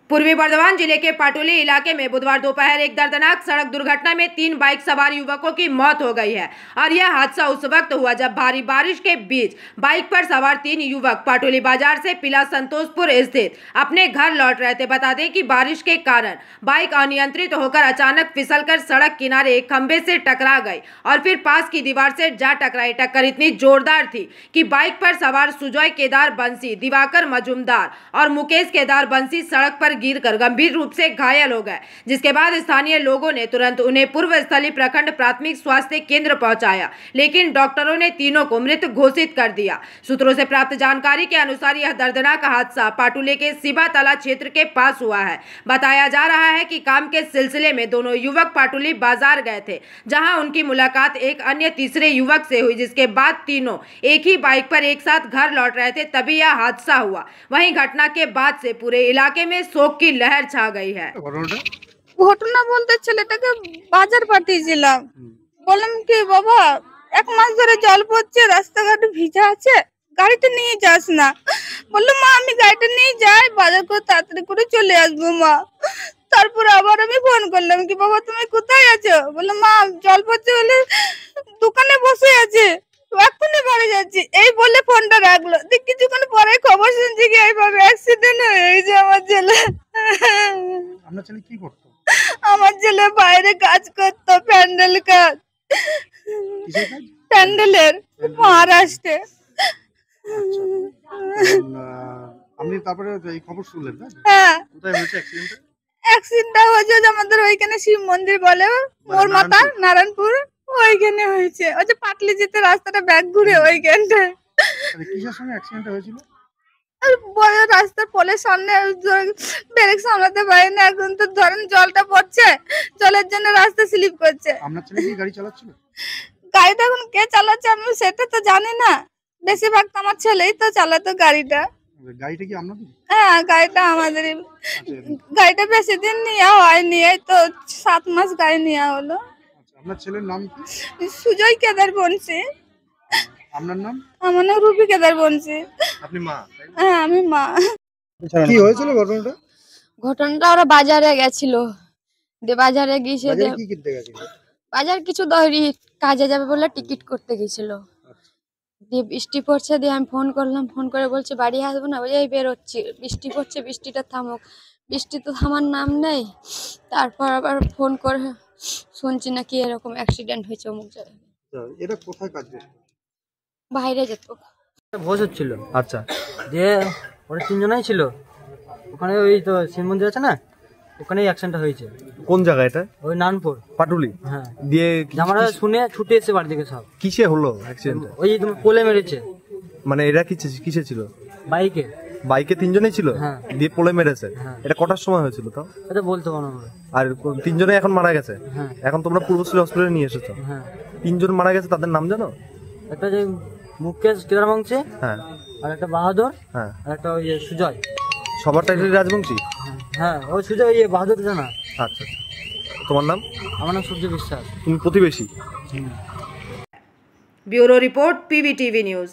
पूर्वी बर्धमान जिले के पाटोली इलाके में बुधवार दोपहर एक दर्दनाक सड़क दुर्घटना में 3 बाइक सवार युवकों की मौत हो गई है और यह हादसा उस वक्त हुआ जब भारी बारिश के बीच बाइक पर सवार 3 युवक पाटोली बाजार से पिला संतोषपुर स्थित अपने घर लौट रहे थे। बता दें कि बारिश के कारण बाइक अनियंत्रित होकर अचानक फिसलकर सड़क किनारे एक खंभे से टकरा गई और फिर पास की दीवार से जा टकराई। टक्कर इतनी जोरदार थी कि बाइक पर सवार सुजॉय केदार बंसी, दिवाकर मजूमदार और मुकेश केदार बंसी सड़क पर गिरकर गंभीर रूप से घायल हो गए, जिसके बाद स्थानीय लोगों ने तुरंत उन्हें पूर्वस्थली प्रखंड प्राथमिक स्वास्थ्य केंद्र पहुंचाया, लेकिन डॉक्टरों ने तीनों को मृत घोषित कर दिया। सूत्रों से प्राप्त जानकारी के अनुसार यह दर्दनाक हादसा पाटुले के सिबातला क्षेत्र के पास हुआ है। बताया जा रहा है कि काम के सिलसिले में दोनों युवक पाटुली बाजार गए थे, जहां उनकी मुलाकात एक अन्य तीसरे युवक से हुई, जिसके बाद तीनों एक ही बाइक पर एक साथ घर लौट रहे थे, तभी यह हादसा हुआ। वहीं घटना के बाद से पूरे इलाके में शोक की लहर छा गई है। ঘটনা বলতে ছেলেটাকে বাজার পাঠিয়েছিলাম, বললাম কি বাবা এক মাস ধরে জল পড়ছে, রাস্তাঘাট ভিজা আছে, গাড়িটা নিয়ে যাস না। বললো মা আমি গাড়িটা নিয়ে যাই, বাজার করে তাড়াতাড়ি করে চলে আসবো মা। তারপর আবার আমি ফোন করলাম কি বাবা তুমি কোথায় আছো? বললো মা জল পড়ছে বলে দোকানে বসে আছে, এখনই বাড়ি যাচ্ছি। এই বলে ফোনটা রাখলো। কিছুক্ষণ পরে খবর শুনছি কি এইভাবে অ্যাক্সিডেন্ট হয়ে গেছে আমার ছেলে। আপনার ছেলে কি করতো? আমার ছেলে বাইরে কাজ করতো, প্যান্ডেল কাজ, প্যান্ডেলের মহারাষ্ট্রে। আপনি তারপরে এই খবর শুনলেন না? হ্যাঁ। কোথায় হয়েছে অ্যাক্সিডেন্টটা? অ্যাক্সিডেন্টটা হয়েছে আমাদের ওইখানে শিব মন্দির বলে মোর মাথা নারায়ণপুর, ওইখানে হয়েছে। ওই যে পাটলি যেতে রাস্তাটা ব্যাক ঘুরে ওইখানটা। কিসের সঙ্গে অ্যাক্সিডেন্ট হয়েছিল? বড় রাস্তার পোলের সামনে ব্রেক সামলাতে পারি না, এখন তো ধরেন জলটা পড়ছে, জলের জন্য রাস্তা স্লিপ করছে। আপনার ছেলে কি গাড়ি চালাচ্ছিল? গাড়িটা এখন কে চালাচ্ছে আমি সেটা তো জানি না, বেশিরভাগ তো আমার ছেলেই তো চালাতো গাড়িটা। গাড়িটা কি আপনাদের? হ্যাঁ গাড়িটা আমাদেরই। গাড়িটা বেশি দিন নেওয়া হয়নি, এই তো 7 মাস গাড়ি নেওয়া হলো। আপনার ছেলের নাম কি? সুজয় কেদার বংশী। আপনার নাম? আমার নাম রুবি কেদার বংশী। আপনি মা? হ্যাঁ আমি মা। কি হয়েছিল ঘটনাটা? ঘটনাটা ওরা বাজারে গেছিল, বাজারে গিয়েছে, কি কিনতে গেছিল? বাজার কিছু দহরি কাজে যাবে বলে টিকিট করতে গেছিল। দিয়ে বৃষ্টি পড়ছে, দিয়ে আমি ফোন করলাম, ফোন করে বলছে বাড়ি আসবো না, এই বেরোচ্ছি, বৃষ্টি পড়ছে, বৃষ্টিটা থামুক। বৃষ্টি তো থামার নাম নেই। তারপর আবার ফোন করে শুনছি নাকি এরকম অ্যাক্সিডেন্ট হয়েছে অমুক জায়গায়। এটা কোথায় কাজ করছে? বাইরে যেত, ভোজ হচ্ছিল। আচ্ছা, দিয়ে ওরা 3 জনাই ছিল ওখানে, ওই তো শিব মন্দির আছে না, ওখানেই অ্যাক্সিডেন্ট হয়েছে। কোন জায়গা এটা? ওই নানপুর পাটুলি। হ্যাঁ। দিয়ে আমরা শুনে ছুটে এসে বাড়ি থেকে সব। কিসে হলো অ্যাক্সিডেন্ট? ওই তোমার পোলে মেরেছে। মানে এরা কিসে ছিল? বাইকে। বাইকে 3 জনই ছিল? হ্যাঁ। দিয়ে পোলে মেরেছে। হ্যাঁ। এটা কটার সময় হয়েছিল তাও? এটা বলতে পারবো না। আর 3 জনই এখন মারা গেছে? হ্যাঁ। এখন তোমরা পূর্বশ্রী হসপিটালে নিয়ে এসেছো? হ্যাঁ। 3 জন মারা গেছে, তাদের নাম জানো? একটা যে মুকেশ কেদার বংশী, হ্যাঁ, আর একটা বাহাদুর, হ্যাঁ, আর একটা ওই সুজয়। সবার টাইটেল রাজবংশী? হ্যাঁ, ওই সুজয় ওই বাহাদুর জানা। আচ্ছা, তোমার নাম? আমার নাম সূর্য বিশ্বাস। তুমি প্রতিবেশী? Bureau report PVTV news.